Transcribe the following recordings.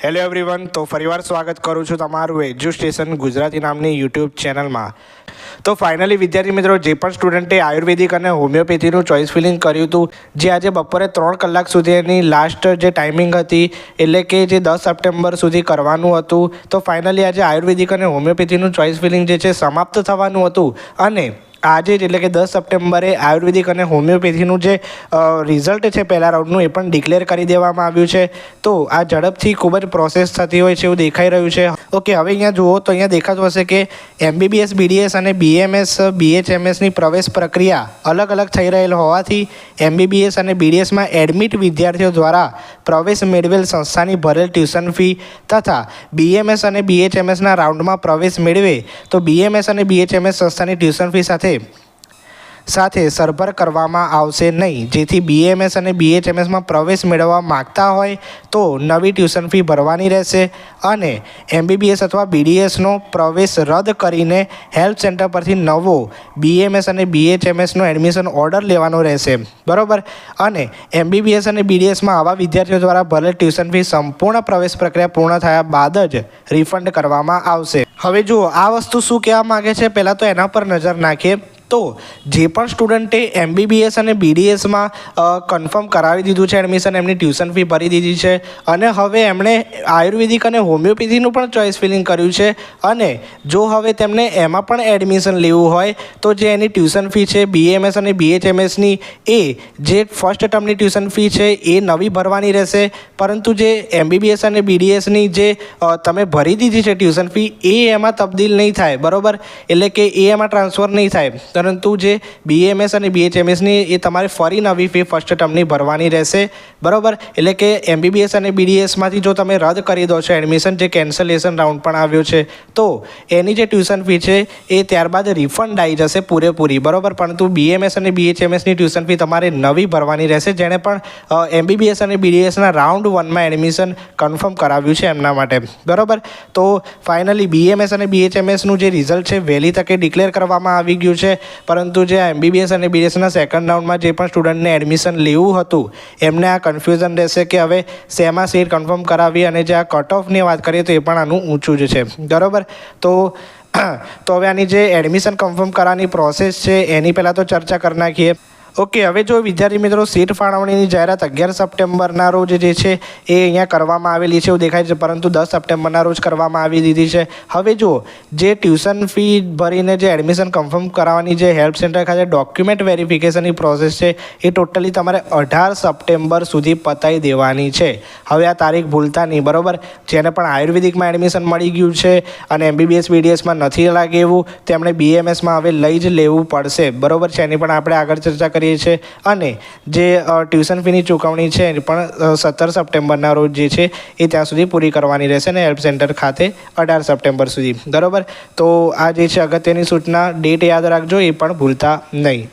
Hello everyone, તો ફરીવાર સ્વાગત કરું છું તમારું એજ્યુસ્ટેશન ગુજરાતી નામની યુટ્યુબ ચેનલમાં। તો ફાઇનલી વિદ્યાર્થી મિત્રો, જે પણ સ્ટુડન્ટે આયુર્વેદિક અને હોમિયોપેથીનું ચોઇસ ફિલિંગ કર્યું હતું, જે આજે બપોરે 3 કલાક સુધીની લાસ્ટ જે ટાઈમિંગ હતી, એટલે કે જે 10 સપ્ટેમ્બર સુધી કરવાનું હતું, તો ફાઇનલી આજે આયુર્વેદિક અને હોમિયોપેથીનું ચોઇસ ફિલિંગ જે છે સમાપ્ત થવાનું હતું। અને આજે જ એટલે કે 10 સપ્ટેમ્બરે આયુર્વેદિક અને હોમિયોપેથીનું જે રિઝલ્ટ છે પહેલા રાઉન્ડનું, એ પણ ડિક્લેર કરી દેવામાં આવ્યું છે। તો આ ઝડપથી ખૂબ જ પ્રોસેસ થતી હોય છે એવું દેખાઈ રહ્યું છે। ઓકે, હવે અહીંયા જુઓ તો અહીંયા દેખાતું હશે કે MBBS BDS અને BMS BHMSની પ્રવેશ પ્રક્રિયા અલગ અલગ થઈ રહેલ હોવાથી MBBS અને BDSમાં એડમિટ વિદ્યાર્થીઓ દ્વારા પ્રવેશ મેળવેલ સંસ્થાની ભરેલ ટ્યુશન ફી તથા BMS અને BHMSના રાઉન્ડમાં પ્રવેશ મેળવે તો BMS અને BHMS સંસ્થાની ટ્યુશન ફી સાથે સરભર કરવામાં આવશે નહીં। જેથી BMS અને BHMSમાં પ્રવેશ મેળવવા માગતા હોય તો નવી ટ્યુશન ફી ભરવાની રહેશે અને MBBS અથવા BDSનો પ્રવેશ રદ કરીને હેલ્પ સેન્ટર પરથી નવો BMS અને BHMSનો એડમિશન ઓર્ડર લેવાનો રહેશે, બરાબર। અને MBBS અને BDSમાં આવા વિદ્યાર્થીઓ દ્વારા ભરેલ ટ્યુશન ફી સંપૂર્ણ પ્રવેશ પ્રક્રિયા પૂર્ણ થયા બાદ જ રિફંડ કરવામાં આવશે। હવે જુઓ આ વસ્તુ શું કહેવા માગે છે, પહેલાં તો એના પર નજર નાખીએ। તો જે પણ સ્ટુડન્ટે MBBS અને BDSમાં કન્ફર્મ કરાવી દીધું છે એડમિશન, એમની ટ્યુશન ફી ભરી દીધી છે અને હવે એમણે આયુર્વેદિક અને હોમિયોપેથીનું પણ ચોઇસ ફિલિંગ કર્યું છે અને જો હવે તેમને એમાં પણ એડમિશન લેવું હોય તો જે એની ટ્યુશન ફી છે BMS અને BHMSની, એ જે ફર્સ્ટ ટર્મની ટ્યુશન ફી છે એ નવી ભરવાની રહેશે, પરંતુ જે MBBS અને BDSની જે તમે ભરી દીધી છે ટ્યુશન ફી, એ એમાં તબદીલ નહીં થાય, બરાબર। એટલે કે એ એમાં ટ્રાન્સફર નહીં થાય, પરંતુ જે BMS અને BHMSની એ તમારે ફરી નવી ફી ફર્સ્ટ ટર્મની ભરવાની રહેશે, બરાબર। એટલે કે MBBS અને BDSમાંથી જો તમે રદ કરી દો છો એડમિશન, જે કેન્સલેશન રાઉન્ડ પણ આવ્યો છે, તો એની જે ટ્યુશન ફી છે એ ત્યારબાદ રિફંડ આવી જશે પૂરેપૂરી, બરાબર। પરંતુ BMS અને BHMSની ટ્યુશન ફી તમારે નવી ભરવાની રહેશે, જેણે પણ MBBS અને BDSના રાઉન્ડ 1માં એડમિશન કન્ફર્મ કરાવ્યું છે એમના માટે, બરાબર। તો ફાઇનલી BMS અને BHMSનું જે રિઝલ્ટ છે વહેલી તકે ડિક્લેર કરવામાં આવી ગયું છે, પરંતુ જે MBBS અને BDSના સેકન્ડ રાઉન્ડમાં જે પણ સ્ટુડન્ટને એડમિશન લેવું હતું એમને આ કન્ફ્યુઝન રહેશે કે હવે શેમાં સીટ કન્ફર્મ કરાવી, અને જે આ કટ ઓફની વાત કરીએ તો એ પણ આનું ઊંચું જ છે, બરાબર। તો હવે આની જે એડમિશન કન્ફર્મ કરવાની પ્રોસેસ છે એની પહેલાં તો ચર્ચા કરી નાખીએ। ઓકે, હવે જો વિદ્યાર્થી મિત્રો, સીટ ફાળવણીની જાહેરાત 11 સપ્ટેમ્બરના રોજ જે છે એ અહીંયા કરવામાં આવેલી છે એવું દેખાય છે, પરંતુ 10 સપ્ટેમ્બરના રોજ કરવામાં આવી દીધી છે। હવે જો જે ટ્યુશન ફી ભરીને જે એડમિશન કન્ફર્મ કરાવવાની જે હેલ્પ સેન્ટર ખાતે ડોક્યુમેન્ટ વેરિફિકેશનની પ્રોસેસ છે એ ટોટલી તમારે 18 સપ્ટેમ્બર સુધી પતાવી દેવાની છે। હવે આ તારીખ ભૂલતા નહીં, બરાબર। જેને પણ આયુર્વેદિકમાં એડમિશન મળી ગયું છે અને MBBS BDSમાં નથી લાગે એવું, તેમણે BMSમાં હવે લઈ જ લેવું પડશે, બરાબર છે। એની પણ આપણે આગળ ચર્ચા કરીએ છીએ। અને જે ટ્યુશન ફીની ચૂકવણી છે એ પણ 17 સપ્ટેમ્બરના રોજ જે છે એ ત્યાં સુધી પૂરી કરવાની રહેશે અને હેલ્પ સેન્ટર ખાતે 18 સપ્ટેમ્બર સુધી, બરાબર। તો આ જે છે અગત્યની સૂચના, ડેટ યાદ રાખજો, એ પણ ભૂલતા નહીં।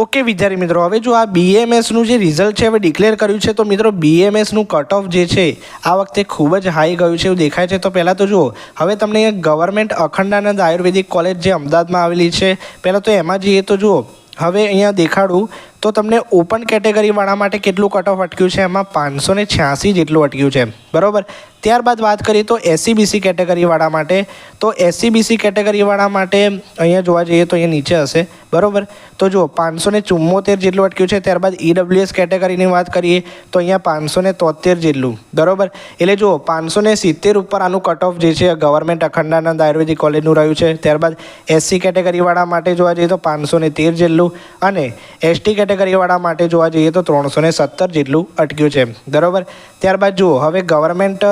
ઓકે વિદ્યાર્થી મિત્રો, હવે જો આ BMSનું જે રિઝલ્ટ છે હવે ડિક્લેર કર્યું છે, તો મિત્રો BMSનું કટ ઓફ જે છે આ વખતે ખૂબ જ હાઈ ગયું છે એવું દેખાય છે। તો પહેલાં તો જુઓ, હવે તમને ગવર્મેન્ટ અખંડાનંદ આયુર્વેદિક કોલેજ જે અમદાવાદમાં આવેલી છે, પહેલાં તો એમાં જઈએ તો જુઓ, હવે અહીંયા દેખાડું તો તમને ઓપન કેટેગરીવાળા માટે કેટલું કટ ઓફ અટક્યું છે, એમાં 586 જેટલું અટક્યું છે, બરાબર। ત્યારબાદ વાત કરીએ તો SC/BC કેટેગરીવાળા માટે, તો SC/BC કેટેગરીવાળા માટે અહીંયા જોવા જઈએ તો અહીંયા નીચે હશે, બરાબર। તો જુઓ 574 જેટલું અટક્યું છે। ત્યારબાદ EWS કેટેગરીની વાત કરીએ તો અહીંયા 573 જેટલું, બરાબર। એટલે જુઓ 570 ઉપર આનું કટ ઓફ જે છે ગવર્મેન્ટ અખંડાનંદ આયુર્વેદિક કોલેજનું રહ્યું છે। ત્યારબાદ SC કેટેગરીવાળા માટે જોવા જઈએ તો 513 જેટલું અને ST કેટેગરીવાળા માટે જોવા જઈએ તો 317 જેટલું અટક્યું છે, બરાબર। ત્યારબાદ જુઓ, હવે ગવર્મેન્ટ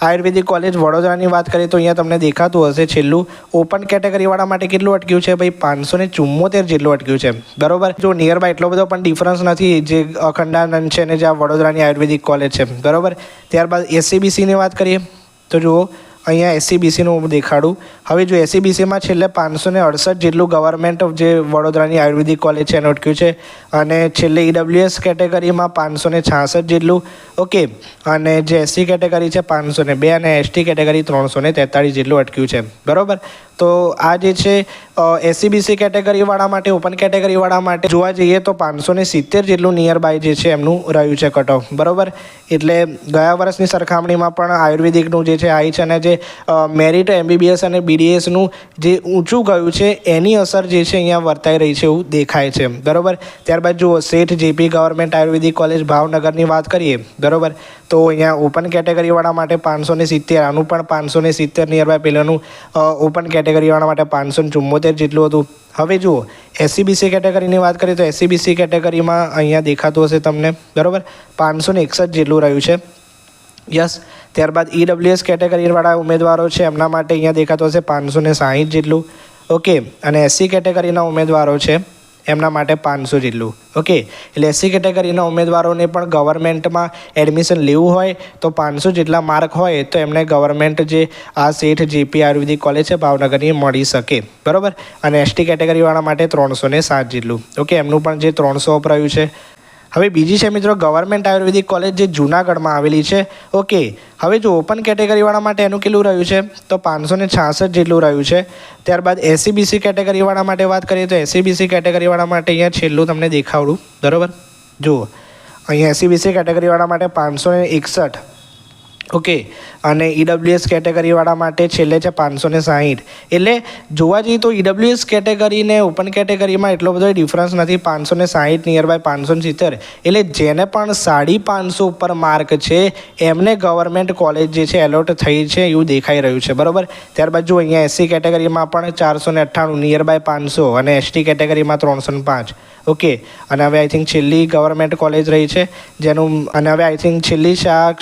આયુર્વેદિક કોલેજ વડોદરાની વાત કરીએ તો અહીંયા તમને દેખાતું હશે છેલ્લું ઓપન કેટેગરીવાળા માટે કેટલું અટક્યું છે ભાઈ, 574 જેટલું અટક્યું છે, બરાબર। જો નિયર બાય એટલો બધો પણ ડિફરન્સ નથી જે અખંડાનંદ છે ને જે આ વડોદરાની આયુર્વેદિક કોલેજ છે, બરાબર। ત્યારબાદ SC/BCની વાત કરીએ તો જુઓ અહીંયા SC/BCનું દેખાડું, હવે જો SC/BCમાં છેલ્લે 568 જેટલું ગવર્મેન્ટ જે વડોદરાની આયુર્વેદિક કોલેજ છે એનું અટક્યું છે અને છેલ્લે EWS કેટેગરીમાં 566 જેટલું, ઓકે। અને જે SC કેટેગરી છે 502 અને ST કેટેગરી 343 જેટલું અટક્યું છે, બરાબર। તો આ જે છે SC/BC કેટેગરીવાળા માટે, ઓપન કેટેગરીવાળા માટે જોવા જઈએ તો 570 જેટલું નિયર બાય જે છે એમનું રહ્યું છે કટ ઓફ, બરાબર. એટલે ગયા વર્ષની સરખામણીમાં પણ આયુર્વેદિકનું જે છે હાઈ છે, અને જે મેરિટ MBBS અને BDSનું જે ઊંચું ગયું છે એની અસર જે છે અહીંયા વર્તાઈ રહી છે એવું દેખાય છે, બરાબર. ત્યારબાદ જુઓ શેઠ JP ગવર્મેન્ટ આયુર્વેદિક કોલેજ ભાવનગરની વાત કરીએ, બરાબર. તો અહીંયા ઓપન કેટેગરીવાળા માટે 570, આનું પણ 570 નિયર બાય, પહેલાંનું ઓપન કેટેગરીવાળા માટે 574 જેટલું હતું. હવે જુઓ SC/BC કેટેગરીની વાત કરીએ તો SC/BC કેટેગરીમાં અહીંયા દેખાતું હશે તમને, બરાબર, 561 જેટલું રહ્યું છે. યસ. ત્યારબાદ EWS કેટેગરીવાળા ઉમેદવારો છે એમના માટે અહીંયા દેખાતું હશે 560 જેટલું. ઓકે. અને SC કેટેગરીના ઉમેદવારો છે એમના માટે 500 જેટલું. ઓકે. એટલે SC કેટેગરીના ઉમેદવારોને પણ ગવર્મેન્ટમાં એડમિશન લેવું હોય તો 500 જેટલા માર્ક હોય તો એમને ગવર્મેન્ટ જે આ શેઠ JP આયુર્વેદિક કોલેજ છે ભાવનગરની મળી શકે, બરાબર. અને ST કેટેગરીવાળા માટે 307 જેટલું. ઓકે. એમનું પણ જે 300 વપરાયું છે. હવે બીજી છે મિત્રો ગવર્મેન્ટ આયુર્વેદિક કોલેજ જે જૂનાગઢમાં આવેલી છે. ઓકે. હવે જો ઓપન કેટેગરીવાળા માટે એનું કેટલું રહ્યું છે તો 566 જેટલું રહ્યું છે. ત્યારબાદ SC/BC કેટેગરીવાળા માટે વાત કરીએ તો SC/BC કેટેગરીવાળા માટે અહીંયા છેલ્લું તમને દેખાડું, બરાબર. જુઓ અહીંયા SC/BC કેટેગરીવાળા માટે 561. ઓકે. અને EWS કેટેગરીવાળા માટે છેલ્લે છે 560. એટલે જોવા જઈએ તો EWS કેટેગરી ને ઓપન કેટેગરીમાં એટલો બધો ડિફરન્સ નથી, 560 નિયર બાય 570. એટલે જેને પણ 550 ઉપર માર્ક છે એમને ગવર્મેન્ટ કોલેજ જે છે એલોટ થઈ છે એવું દેખાઈ રહ્યું છે, બરાબર. ત્યારબાદ જો અહીંયા SC કેટેગરીમાં પણ 498 નિયર બાય 500 અને ST કેટેગરીમાં 305. ઓકે. અને હવે આઈ થિંક છેલ્લી ગવર્મેન્ટ કોલેજ રહી છે જેનું, અને હવે આઈ થિંક છેલ્લી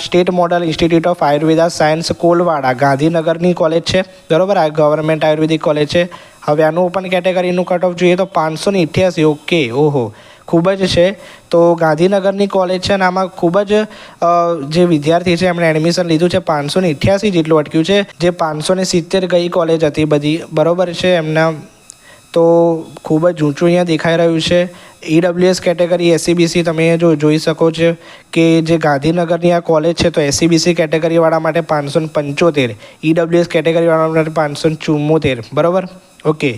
state model institute of Ayurveda science Kolavada ગાંધીનગરની કોલેજ છે, બરાબર. આ ગવર્મેન્ટ આયુર્વેદિક કોલેજ છે. હવે આનું ઓપન કેટેગરીનું કટ ઓફ જોઈએ તો 588. ઓકે. ઓહો, ખૂબ જ છે. તો ગાંધીનગરની કોલેજ છે અને આમાં ખૂબ જ જે વિદ્યાર્થી છે એમણે એડમિશન લીધું છે, 588 જેટલું અટક્યું છે. જે 570 ગઈ કોલેજ હતી બધી, બરાબર છે એમના. તો ખૂબ જ ઊંચું અહીંયા દેખાઈ રહ્યું છે. EWS કેટેગરી SC/BC તમે જોઈ શકો છો કે જે ગાંધીનગરની આ કોલેજ છે તો SC/BC કેટેગરીવાળા માટે 575, EWS કેટેગરીવાળા માટે 574, બરાબર. ઓકે.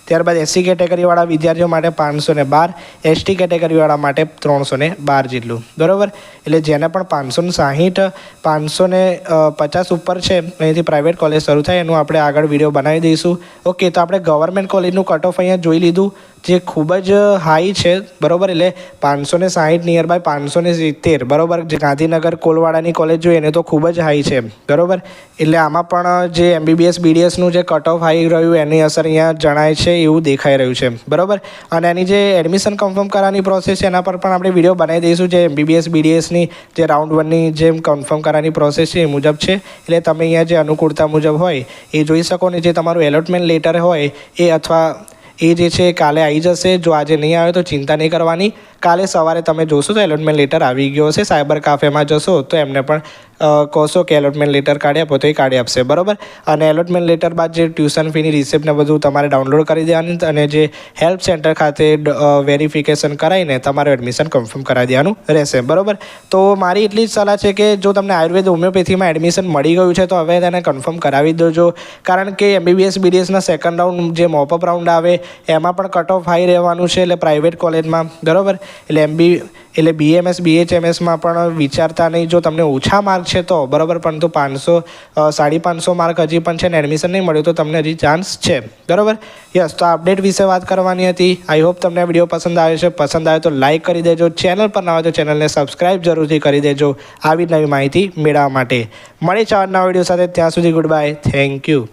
ત્યારબાદ SC કેટેગરીવાળા વિદ્યાર્થીઓ માટે 512, ST કેટેગરીવાળા માટે 312 જેટલું, બરાબર. એટલે જેને પણ 560, 550 ઉપર છે અહીંથી પ્રાઇવેટ કોલેજ શરૂ થાય એનું આપણે આગળ વિડીયો બનાવી દઈશું. ઓકે. તો આપણે ગવર્મેન્ટ કોલેજનું કટ ઓફ અહીંયા જોઈ લીધું જે ખૂબ જ હાઈ છે, બરાબર. એટલે 560 નિયર બાય 570, બરાબર. જે ગાંધીનગર કોલવાડાની કોલેજ જોઈએ એને તો ખૂબ જ હાઈ છે, બરાબર. એટલે આમાં પણ જે MBBS BDSનું જે કટ ઓફ હાઈ રહ્યું એની અસર અહીંયા જણાય છે એવું દેખાઈ રહ્યું છે, બરાબર. અને એની જે એડમિશન કન્ફર્મ કરવાની પ્રોસેસ છે એના પર પણ આપણે વિડીયો બનાવી દઈશું. જે MBBS BDSની જે રાઉન્ડ 1ની જેમ કન્ફર્મ કરવાની પ્રોસેસ છે એ મુજબ છે. એટલે તમે અહીંયા જે અનુકૂળતા મુજબ હોય એ જોઈ શકો ને જે તમારું એલોટમેન્ટ લેટર હોય એ અથવા એ જે છે કાલે આવી જશે. જો આજે નહીં આવે તો ચિંતા નહીં કરવાની, કાલે સવારે તમે જોશો તો એલોટમેન્ટ લેટર આવી ગયો હશે. સાયબર કાફેમાં જશો તો એમને પણ કહશો કે એલોટમેન્ટ લેટર કાઢી આપો તો એ કાઢી આપશે, બરાબર. અને એલોટમેન્ટ લેટર બાદ જે ટ્યુશન ફીની રિસિપ્ટને બધું તમારે ડાઉનલોડ કરી દેવાની અને જે હેલ્પ સેન્ટર ખાતે વેરિફિકેશન કરાવીને તમારું એડમિશન કન્ફર્મ કરાવી દેવાનું રહેશે, બરાબર. તો મારી એટલી જ સલાહ છે કે જો તમને આયુર્વેદ હોમિયોપેથીમાં એડમિશન મળી ગયું છે તો હવે તેને કન્ફર્મ કરાવી દેજો. કારણ કે MBBS BDSના સેકન્ડ રાઉન્ડ જે મોપઅપ રાઉન્ડ આવે એમાં પણ કટ ઓફ હાઈ રહેવાનું છે, એટલે પ્રાઇવેટ કોલેજમાં, બરાબર. એટલે BMS BHMSમાં પણ વિચારતા નહીં. જો તમને ઓછા માર્ક છે તો બરાબર, પરંતુ 500 550 માર્ક હજી પણ છે ને એડમિશન નહીં મળ્યું તો તમને હજી ચાન્સ છે, બરાબર. યસ. તો અપડેટ વિશે વાત કરવાની હતી. આઈ હોપ તમને વિડીયો પસંદ આવ્યો છે. પસંદ આવે તો લાઇક કરી દેજો. ચેનલ પર ના હોય તો ચેનલને સબસ્ક્રાઈબ જરૂરથી કરી દેજો આવી નવી માહિતી મેળવવા માટે. મળીએ નવા વિડીયો સાથે. ત્યાં સુધી ગુડ બાય. Thank you.